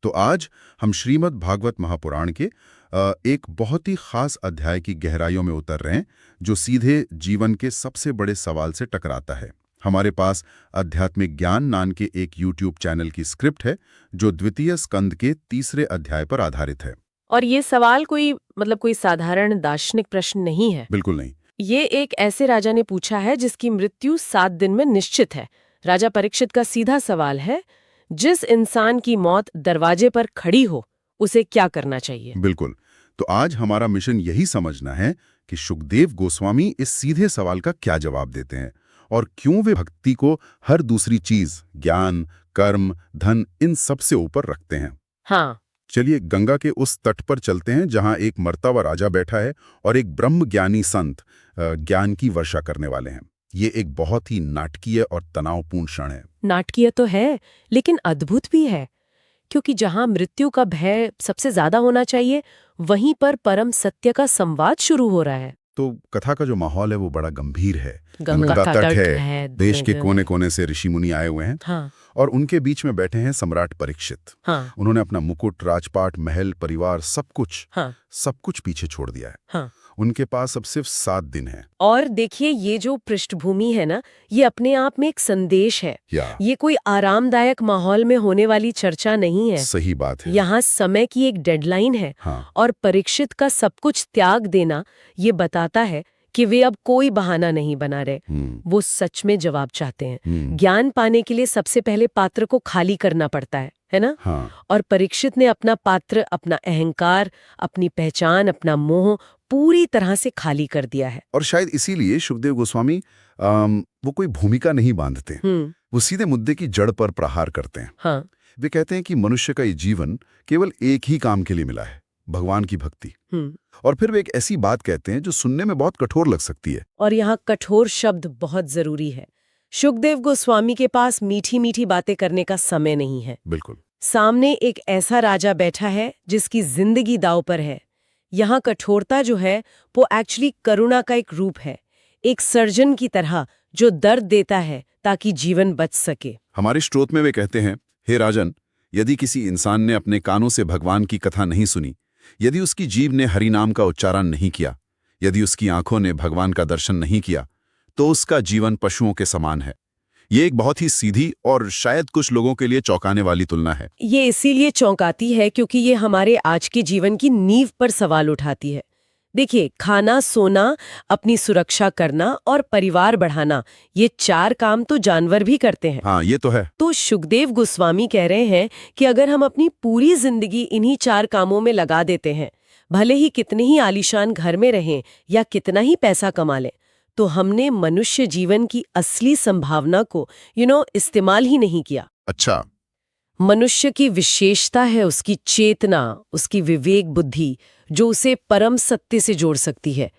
तो आज हम श्रीमद् भागवत महापुराण के एक बहुत ही खास अध्याय की गहराइयों में उतर रहे हैं, जो सीधे जीवन के सबसे बड़े सवाल से टकराता है। हमारे पास आध्यात्मिक ज्ञान नाम के एक YouTube चैनल की स्क्रिप्ट है, जो द्वितीय स्कंद के तीसरे अध्याय पर आधारित है। और ये सवाल कोई साधारण दार्शनिक प्रश्न नहीं है। बिल्कुल नहीं। ये एक ऐसे राजा ने पूछा है जिसकी मृत्यु 7 दिन में निश्चित है। राजा परीक्षित का सीधा सवाल है, जिस इंसान की मौत दरवाजे पर खड़ी हो, उसे क्या करना चाहिए? बिल्कुल। तो आज हमारा मिशन यही समझना है कि शुकदेव गोस्वामी इस सीधे सवाल का क्या जवाब देते हैं और क्यों वे भक्ति को हर दूसरी चीज, ज्ञान, कर्म, धन, इन सब से ऊपर रखते हैं। हाँ, चलिए गंगा के उस तट पर चलते हैं जहां एक मरता हुआ राजा बैठा है और एक ब्रह्म ज्ञानी संत ज्ञान की वर्षा करने वाले हैं। ये एक बहुत ही नाटकीय और तनावपूर्ण क्षण है। नाटकीय तो है, लेकिन अद्भुत भी है, क्योंकि जहां मृत्यु का भय सबसे ज्यादा होना चाहिए, वहीं पर परम सत्य का संवाद शुरू हो रहा है। तो कथा का जो माहौल है वो बड़ा गंभीर है। गंगा का तट है, देश के कोने कोने से ऋषि मुनि आए हुए हैं। हाँ, और उनके बीच में बैठे हैं सम्राट परीक्षित। हाँ, उन्होंने अपना मुकुट, राजपाट, महल, परिवार, सब कुछ पीछे छोड़ दिया है। हाँ। उनके पास अब सिर्फ 7 दिन है। और देखिए, ये जो पृष्ठभूमि है ना, ये अपने आप में एक संदेश है। ये कोई आरामदायक माहौल में होने वाली चर्चा नहीं है। सही बात है। यहाँ समय की एक डेडलाइन है। हाँ। और परीक्षित का सब कुछ त्याग देना ये बताता है कि वे अब कोई बहाना नहीं बना रहे। वो सच में जवाब चाहते हैं। ज्ञान पाने के लिए सबसे पहले पात्र को खाली करना पड़ता है ना? हाँ। और परीक्षित ने अपना पात्र, अपना अहंकार, अपनी पहचान, अपना मोह पूरी तरह से खाली कर दिया है। और शायद इसीलिए शुकदेव गोस्वामी वो कोई भूमिका नहीं बांधते। वो सीधे मुद्दे की जड़ पर प्रहार करते हैं। हाँ। वे कहते हैं कि मनुष्य का ये जीवन केवल एक ही काम के लिए मिला है, भगवान की भक्ति। और फिर वे एक ऐसी बात कहते हैं जो सुनने में बहुत कठोर लग सकती है। और यहाँ कठोर शब्द बहुत जरूरी है। शुकदेव गोस्वामी के पास मीठी मीठी बातें करने का समय नहीं है। बिल्कुल। सामने एक ऐसा राजा बैठा है जिसकी जिंदगी दांव पर है। यहाँ कठोरता जो है वो एक्चुअली करुणा का एक रूप है, एक सर्जन की तरह जो दर्द देता है ताकि जीवन बच सके। हमारे स्त्रोत में वे कहते हैं, हे राजन, यदि किसी इंसान ने अपने कानों से भगवान की कथा नहीं सुनी, यदि उसकी जीभ ने हरि नाम का उच्चारण नहीं किया, यदि उसकी आंखों ने भगवान का दर्शन नहीं किया, तो उसका जीवन पशुओं के समान है। ये एक बहुत ही सीधी और शायद कुछ लोगों के लिए चौंकाने वाली तुलना है। ये इसीलिए चौंकाती है क्योंकि ये हमारे आज के जीवन की नींव पर सवाल उठाती है। देखिए, खाना, सोना, अपनी सुरक्षा करना और परिवार बढ़ाना, ये 4 काम तो जानवर भी करते हैं। हाँ, ये तो है। तो शुकदेव गोस्वामी कह रहे हैं कि अगर हम अपनी पूरी जिंदगी इन्हीं 4 कामों में लगा देते हैं, भले ही कितने ही आलीशान घर में रहें या कितना ही पैसा कमा लें, तो हमने मनुष्य जीवन की असली संभावना को इस्तेमाल ही नहीं किया। अच्छा। मनुष्य की विशेषता है उसकी चेतना, उसकी विवेक बुद्धि, जो उसे परम सत्य से जोड़ सकती है।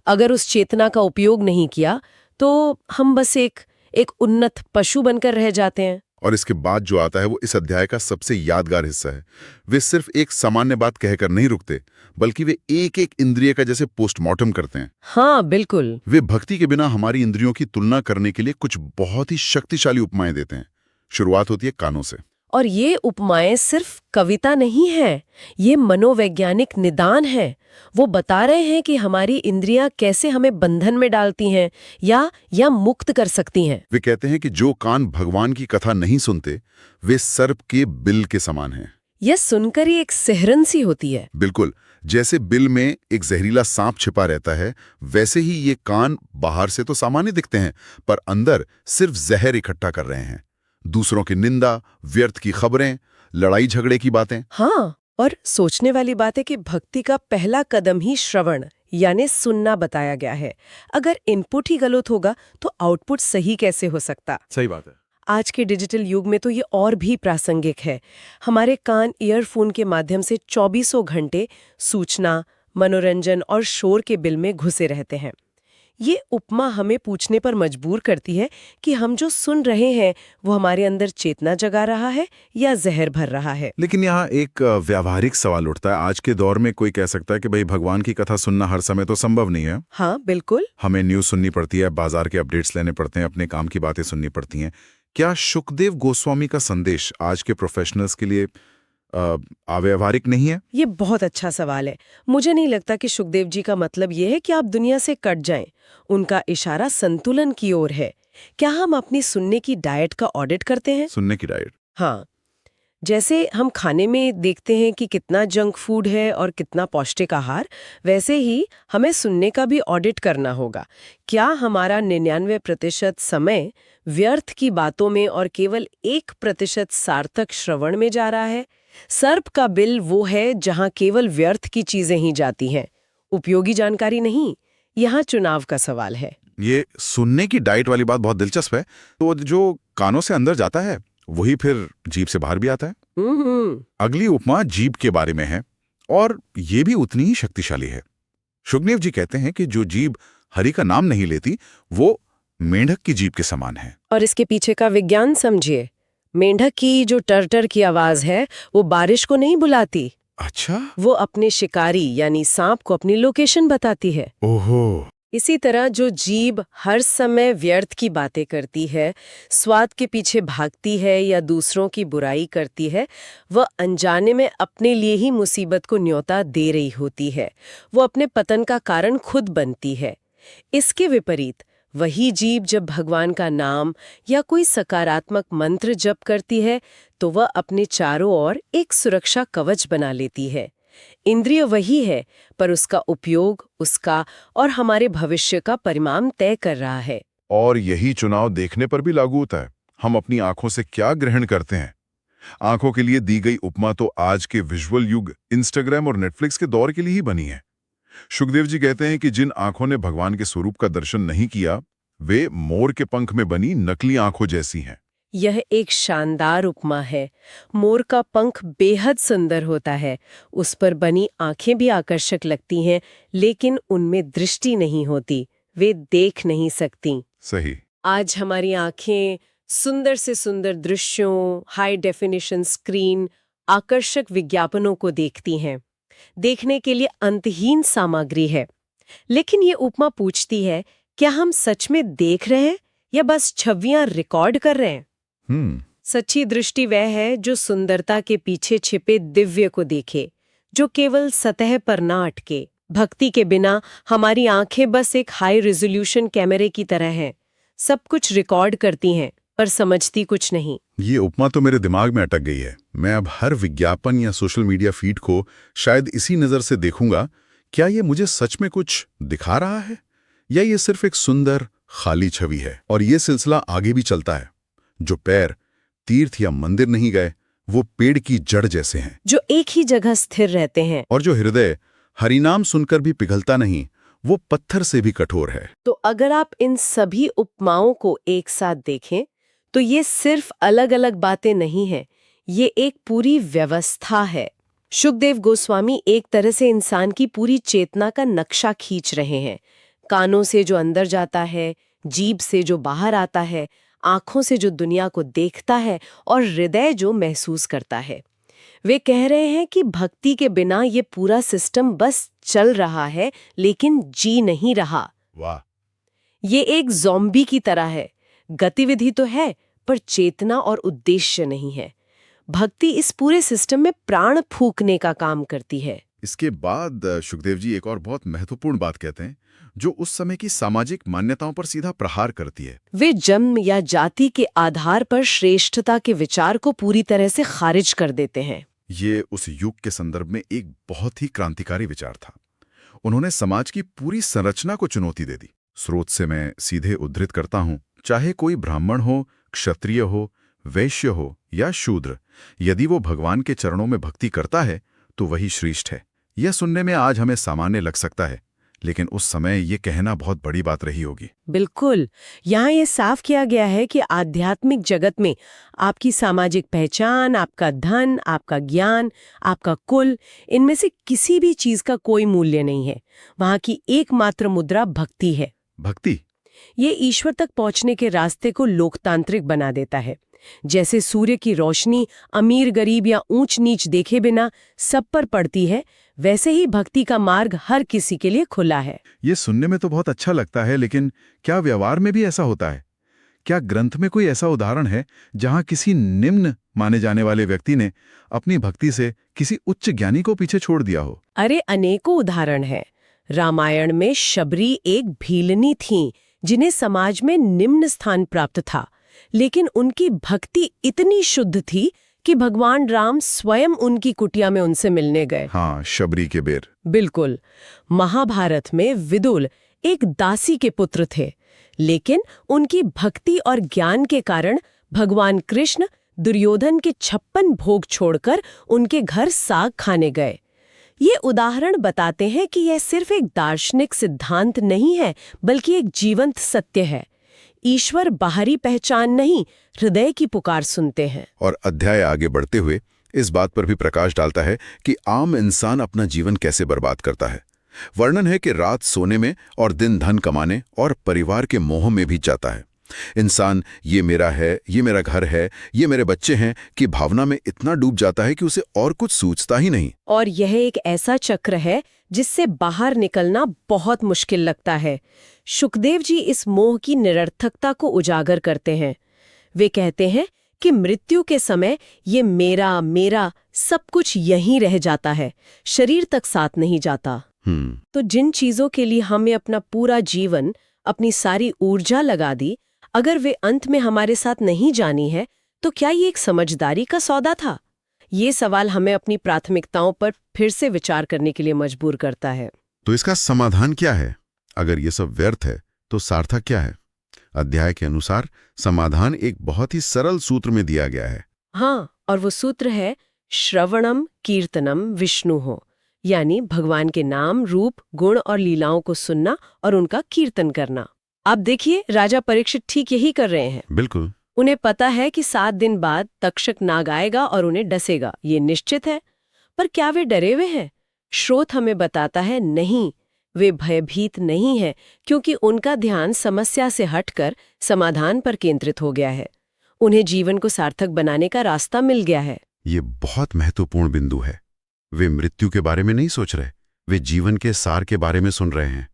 अगर उस चेतना का उपयोग नहीं किया तो हम बस एक उन्नत पशु बनकर रह जाते हैं। और इसके बाद जो आता है वो इस अध्याय का सबसे यादगार हिस्सा है। वे सिर्फ एक सामान्य बात कहकर नहीं रुकते, बल्कि वे एक एक इंद्रिय का जैसे पोस्टमार्टम करते हैं। हाँ, बिल्कुल। वे भक्ति के बिना हमारी इंद्रियों की तुलना करने के लिए कुछ बहुत ही शक्तिशाली उपमाएं देते हैं। शुरुआत होती है कानों से। और ये उपमाएं सिर्फ कविता नहीं है, ये मनोवैज्ञानिक निदान है। वो बता रहे हैं कि हमारी इंद्रियां कैसे हमें बंधन में डालती हैं या मुक्त कर सकती हैं। वे कहते हैं कि जो कान भगवान की कथा नहीं सुनते, वे सर्प के बिल के समान हैं। यह सुनकर ही एक सिहरन सी होती है। बिल्कुल, जैसे बिल में एक जहरीला सांप छिपा रहता है, वैसे ही ये कान बाहर से तो सामान्य दिखते हैं, पर अंदर सिर्फ जहर इकट्ठा कर रहे हैं। दूसरों की निंदा, व्यर्थ की खबरें, लड़ाई झगड़े की बातें। हाँ, और सोचने वाली बात है कि भक्ति का पहला कदम ही श्रवण यानी सुनना बताया गया है। अगर इनपुट ही गलत होगा तो आउटपुट सही कैसे हो सकता? सही बात है। आज के डिजिटल युग में तो ये और भी प्रासंगिक है। हमारे कान ईयरफोन के माध्यम से 24 घंटे सूचना, मनोरंजन और शोर के बिल में घुसे रहते हैं। ये उपमा हमें पूछने पर मजबूर करती है कि हम जो सुन रहे हैं वो हमारे अंदर चेतना जगा रहा है या जहर भर रहा है। लेकिन यहाँ एक व्यावहारिक सवाल उठता है। आज के दौर में कोई कह सकता है कि भाई भगवान की कथा सुनना हर समय तो संभव नहीं है। हाँ, बिल्कुल। हमें न्यूज़ सुननी पड़ती है, बाजार के अपडेट्स लेने पड़ते हैं, अपने काम की बातें सुननी पड़ती हैं। क्या शुकदेव गोस्वामी का संदेश आज के प्रोफेशनल्स के लिए अव्यवहारिक नहीं है? ये बहुत अच्छा सवाल है। मुझे नहीं लगता कि सुखदेव जी का मतलब ये है कि आप दुनिया से कट जाएं। उनका इशारा संतुलन की ओर है। क्या हम अपनी सुनने की डाइट का ऑडिट करते हैं? सुनने की डाइट? हाँ, जैसे हम खाने में देखते हैं कि कितना जंक फूड है और कितना पौष्टिक आहार, वैसे ही हमें सुनने का भी ऑडिट करना होगा। क्या हमारा 99% समय व्यर्थ की बातों में और केवल 1% सार्थक श्रवण में जा रहा है? सर्प का बिल वो है जहां केवल व्यर्थ की चीजें ही जाती हैं, उपयोगी जानकारी नहीं। यहाँ चुनाव का सवाल है। ये सुनने की डाइट वाली बात बहुत दिलचस्प है। तो जो कानों से अंदर जाता है वही फिर जीभ से बाहर भी आता है। अगली उपमा जीभ के बारे में है और ये भी उतनी ही शक्तिशाली है। शुकदेव जी कहते हैं कि जो जीभ हरि का नाम नहीं लेती वो मेंढक की जीभ के समान है। और इसके पीछे का विज्ञान समझिए। मेंढक की जो टर-टर की आवाज है वो बारिश को नहीं बुलाती। अच्छा? वो अपने शिकारी यानी सांप को अपनी लोकेशन बताती है। ओहो। इसी तरह जो जीभ हर समय व्यर्थ की बातें करती है, स्वाद के पीछे भागती है या दूसरों की बुराई करती है, वह अनजाने में अपने लिए ही मुसीबत को न्योता दे रही होती है। वो अपने पतन का कारण खुद बनती है। इसके विपरीत वही जीभ जब भगवान का नाम या कोई सकारात्मक मंत्र जप करती है तो वह अपने चारों ओर एक सुरक्षा कवच बना लेती है। इंद्रिय वही है, पर उसका उपयोग उसका और हमारे भविष्य का परिणाम तय कर रहा है। और यही चुनाव देखने पर भी लागू होता है। हम अपनी आंखों से क्या ग्रहण करते हैं। आंखों के लिए दी गई उपमा तो आज के विजुअल युग इंस्टाग्राम और नेटफ्लिक्स के दौर के लिए ही बनी है। शुकदेव जी कहते हैं कि जिन आंखों ने भगवान के स्वरूप का दर्शन नहीं किया वे मोर के पंख में बनी नकली आंखों जैसी हैं। यह एक शानदार उपमा है। मोर का पंख बेहद सुंदर होता है, उस पर बनी आंखें भी आकर्षक लगती हैं, लेकिन उनमें दृष्टि नहीं होती, वे देख नहीं सकती। सही। आज हमारी आंखें सुंदर से सुंदर दृश्यों, हाई डेफिनेशन स्क्रीन, आकर्षक विज्ञापनों को देखती हैं। देखने के लिए अंतहीन सामग्री है। लेकिन ये उपमा पूछती है, क्या हम सच में देख रहे हैं या बस छवियां रिकॉर्ड कर रहे हैं? सच्ची दृष्टि वह है जो सुंदरता के पीछे छिपे दिव्य को देखे, जो केवल सतह पर ना अटके। भक्ति के बिना हमारी आंखें बस एक हाई रेजोल्यूशन कैमरे की तरह हैं, सब कुछ रिकॉर्ड करती हैं पर समझती कुछ नहीं। ये उपमा तो मेरे दिमाग में अटक गई है। मैं अब हर विज्ञापन या सोशल मीडिया फीड को शायद इसी नज़र से देखूंगा, क्या ये मुझे सच में कुछ दिखा रहा है या ये सिर्फ एक सुंदर खाली छवि है। और ये सिलसिला आगे भी चलता है। जो पैर तीर्थ या मंदिर नहीं गए वो पेड़ की जड़ जैसे हैं, जो एक ही जगह स्थिर रहते हैं। और जो हृदय हरिनाम सुनकर भी पिघलता नहीं वो पत्थर से भी कठोर है। तो अगर आप इन सभी उपमाओं को एक साथ देखें तो ये सिर्फ अलग-अलग बातें नहीं हैं, ये एक पूरी व्यवस्था है। शुकदेव गोस्वामी एक तरह से इंसान की पूरी चेतना का नक्शा खींच रहे हैं। कानों से जो अंदर जाता है, जीभ से जो बाहर आता है, आंखों से जो दुनिया को देखता है और हृदय जो महसूस करता है। वे कह रहे हैं कि भक्ति के बिना ये पूरा सिस्टम बस चल रहा है लेकिन जी नहीं रहा। वाह। ये एक ज़ॉम्बी की तरह है। गतिविधि तो है पर चेतना और उद्देश्य नहीं है। भक्ति इस पूरे सिस्टम में प्राण फूंकने का काम करती है। इसके बाद शुकदेव जी एक और बहुत महत्वपूर्ण बात कहते हैं जो उस समय की सामाजिक मान्यताओं पर सीधा प्रहार करती है। वे जन्म या जाति के आधार पर श्रेष्ठता के विचार को पूरी तरह से खारिज कर देते हैं। ये उस युग के संदर्भ में एक बहुत ही क्रांतिकारी विचार था। उन्होंने समाज की पूरी संरचना को चुनौती दे दी। स्रोत से मैं सीधे उद्धृत करता हूं, चाहे कोई ब्राह्मण हो, क्षत्रिय हो, वैश्य हो या शूद्र, यदि वो भगवान के चरणों में भक्ति करता है तो वही श्रेष्ठ है। यह सुनने में आज हमें सामान्य लग सकता है, लेकिन उस समय ये कहना बहुत बड़ी बात रही होगी। बिल्कुल। यहाँ ये साफ किया गया है कि आध्यात्मिक जगत में आपकी सामाजिक पहचान, आपका धन, आपका ज्ञान, आपका कुल, इनमें से किसी भी चीज का कोई मूल्य नहीं है। वहाँ की एकमात्र मुद्रा भक्ति है। भक्ति ये ईश्वर तक पहुँचने के रास्ते को लोकतांत्रिक बना देता है। जैसे सूर्य की रोशनी अमीर गरीब या ऊंच नीच देखे बिना सब पर पड़ती है, वैसे ही भक्ति का मार्ग हर किसी के लिए खुला है। ये सुनने में तो बहुत अच्छा लगता है, लेकिन क्या व्यवहार में भी ऐसा होता है? क्या ग्रंथ में कोई ऐसा उदाहरण है जहां किसी निम्न माने जाने वाले व्यक्ति ने अपनी भक्ति से किसी उच्च ज्ञानी को पीछे छोड़ दिया हो? अरे अनेकों उदाहरण हैं। रामायण में शबरी एक भीलनी थीं, जिन्हें समाज में निम्न स्थान प्राप्त था, लेकिन उनकी भक्ति इतनी शुद्ध थी कि भगवान राम स्वयं उनकी कुटिया में उनसे मिलने गए। हाँ, शबरी के बेर। बिल्कुल। महाभारत में विदुर एक दासी के पुत्र थे, लेकिन उनकी भक्ति और ज्ञान के कारण भगवान कृष्ण दुर्योधन के 56 भोग छोड़कर उनके घर साग खाने गए। ये उदाहरण बताते हैं कि यह सिर्फ एक दार्शनिक सिद्धांत नहीं है, बल्कि एक जीवंत सत्य है। ईश्वर बाहरी पहचान नहीं, हृदय की पुकार सुनते हैं। और अध्याय आगे बढ़ते हुए इस बात पर भी प्रकाश डालता है कि आम इंसान अपना जीवन कैसे बर्बाद करता है। वर्णन है कि रात सोने में और दिन धन कमाने और परिवार के मोह में भी जाता है। इंसान ये मेरा है, ये मेरा घर है, ये मेरे बच्चे हैं की भावना में इतना डूब जाता है कि उसे और कुछ सूझता ही नहीं। और यह एक ऐसा चक्र है जिससे बाहर निकलना बहुत मुश्किल लगता है। शुकदेव जी इस मोह की निरर्थकता को उजागर करते हैं। वे कहते हैं कि मृत्यु के समय ये मेरा मेरा सब कुछ यहीं रह जाता है, शरीर तक साथ नहीं जाता। तो जिन चीजों के लिए हमें अपना पूरा जीवन, अपनी सारी ऊर्जा लगा दी, अगर वे अंत में हमारे साथ नहीं जानी है, तो क्या ये एक समझदारी का सौदा था? ये सवाल हमें अपनी प्राथमिकताओं पर फिर से विचार करने के लिए मजबूर करता है। तो इसका समाधान क्या है? अगर ये सब व्यर्थ है तो सार्थक क्या है? अध्याय के अनुसार समाधान एक बहुत ही सरल सूत्र में दिया गया है। हाँ, और वो सूत्र है श्रवणम कीर्तनम विष्णु हो, यानी भगवान के नाम, रूप, गुण और लीलाओं को सुनना और उनका कीर्तन करना। आप देखिए, राजा परीक्षित ठीक यही कर रहे हैं। बिल्कुल। उन्हें पता है कि 7 दिन बाद तक्षक नाग आएगा और उन्हें डसेगा, ये निश्चित है। पर क्या वे डरे हुए हैं? स्रोत हमें बताता है नहीं, वे भयभीत नहीं है, क्योंकि उनका ध्यान समस्या से हटकर समाधान पर केंद्रित हो गया है। उन्हें जीवन को सार्थक बनाने का रास्ता मिल गया है। ये बहुत महत्वपूर्ण बिंदु है। वे मृत्यु के बारे में नहीं सोच रहे, वे जीवन के सार के बारे में सुन रहे हैं।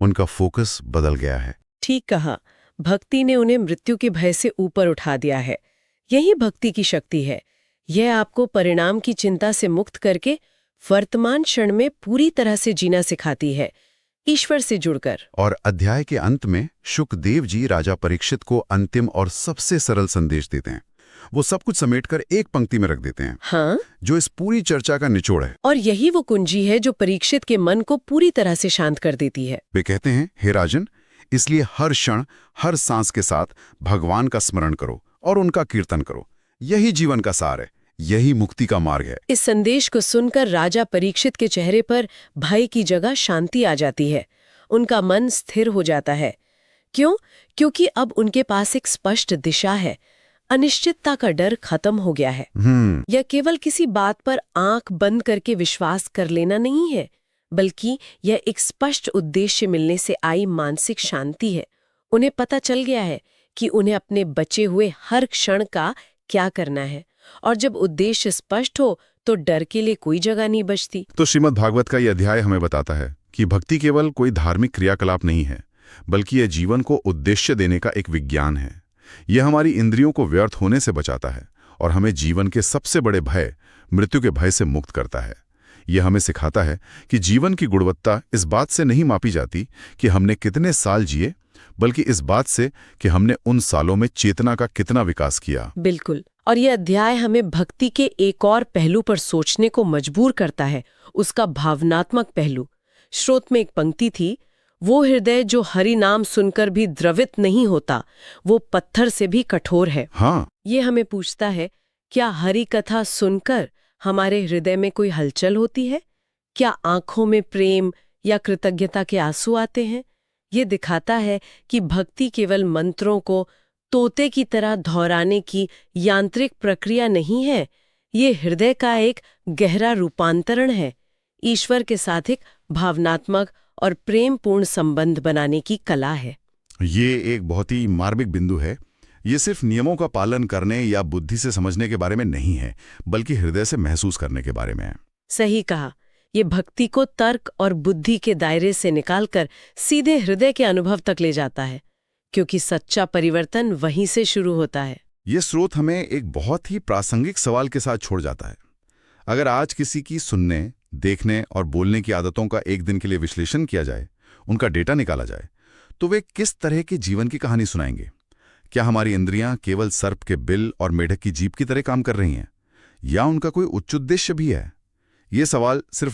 उनका फोकस बदल गया है। ठीक कहा, भक्ति ने उन्हें मृत्यु के भय से ऊपर उठा दिया है। यही भक्ति की शक्ति है। यह आपको परिणाम की चिंता से मुक्त करके वर्तमान क्षण में पूरी तरह से जीना सिखाती है, ईश्वर से जुड़कर। और अध्याय के अंत में शुकदेव जी राजा परीक्षित को अंतिम और सबसे सरल संदेश देते हैं। वो सब कुछ समेटकर एक पंक्ति में रख देते हैं। हाँ, जो इस पूरी चर्चा का निचोड़ है। और यही वो कुंजी है जो परीक्षित के मन को पूरी तरह से शांत कर देती है। वे कहते हैं, हे राजन, इसलिए हर क्षण, हर सांस के साथ भगवान का स्मरण करो और उनका कीर्तन करो। यही जीवन का सार है, यही मुक्ति का मार्ग है। इस संदेश को सुनकर राजा परीक्षित के चेहरे पर भय की जगह शांति आ जाती है। उनका मन स्थिर हो जाता है। क्यों? क्योंकि अब उनके पास एक स्पष्ट दिशा है। अनिश्चितता का डर खत्म हो गया है। यह केवल किसी बात पर आंख बंद करके विश्वास कर लेना नहीं है, बल्कि यह एक स्पष्ट उद्देश्य मिलने से आई मानसिक शांति है। उन्हें पता चल गया है कि उन्हें अपने बचे हुए हर क्षण का क्या करना है, और जब उद्देश्य स्पष्ट हो तो डर के लिए कोई जगह नहीं बचती। तो श्रीमद् भागवत का यह अध्याय हमें बताता है कि भक्ति केवल कोई धार्मिक क्रियाकलाप नहीं है, बल्कि यह जीवन को उद्देश्य देने का एक विज्ञान है। यह हमारी इंद्रियों को व्यर्थ होने से बचाता है और हमें जीवन के सबसे बड़े भय, मृत्यु के भय से मुक्त करता है। यह हमें सिखाता है कि जीवन की गुणवत्ता इस बात से नहीं मापी जाती कि हमने कितने साल जिए, बल्कि इस बात से कि हमने उन सालों में चेतना का कितना विकास किया। बिल्कुल। और यह अध्याय हमें भक्ति के एक और पहलू पर सोचने को मजबूर करता है, उसका भावनात्मक पहलू। स्रोत में एक पंक्ति थी, वो हृदय जो हरि नाम सुनकर भी द्रवित नहीं होता, वो पत्थर से भी कठोर है। हाँ, ये हमें पूछता है, क्या हरि कथा सुनकर हमारे हृदय में कोई हलचल होती है? क्या आंखों में प्रेम या कृतज्ञता के आंसू आते हैं? ये दिखाता है कि भक्ति केवल मंत्रों को तोते की तरह दोहराने की यांत्रिक प्रक्रिया नहीं है। ये हृदय का एक गहरा रूपांतरण है, ईश्वर के साथ एक भावनात्मक और प्रेमपूर्ण संबंध बनाने की कला है। ये एक बहुत ही मार्मिक बिंदु है। ये सिर्फ नियमों का पालन करने या बुद्धि से समझने के बारे में नहीं है, बल्कि हृदय से महसूस करने के बारे में है। सही कहा। ये भक्ति को तर्क और बुद्धि के दायरे से निकालकर सीधे हृदय के अनुभव तक ले जाता है, क्योंकि सच्चा परिवर्तन वहीं से शुरू होता है। ये स्रोत हमें एक बहुत ही प्रासंगिक सवाल के साथ छोड़ जाता है। अगर आज किसी की सुनने, देखने और बोलने की आदतों का एक दिन के लिए विश्लेषण किया जाए, उनका डेटा निकाला जाए, तो वे किस तरह के जीवन की कहानी सुनाएंगे? क्या हमारी इंद्रियां केवल सर्प के बिल और मेढक की जीभ की तरह काम कर रही हैं, या उनका कोई उच्च उद्देश्य भी है? ये सवाल सिर्फ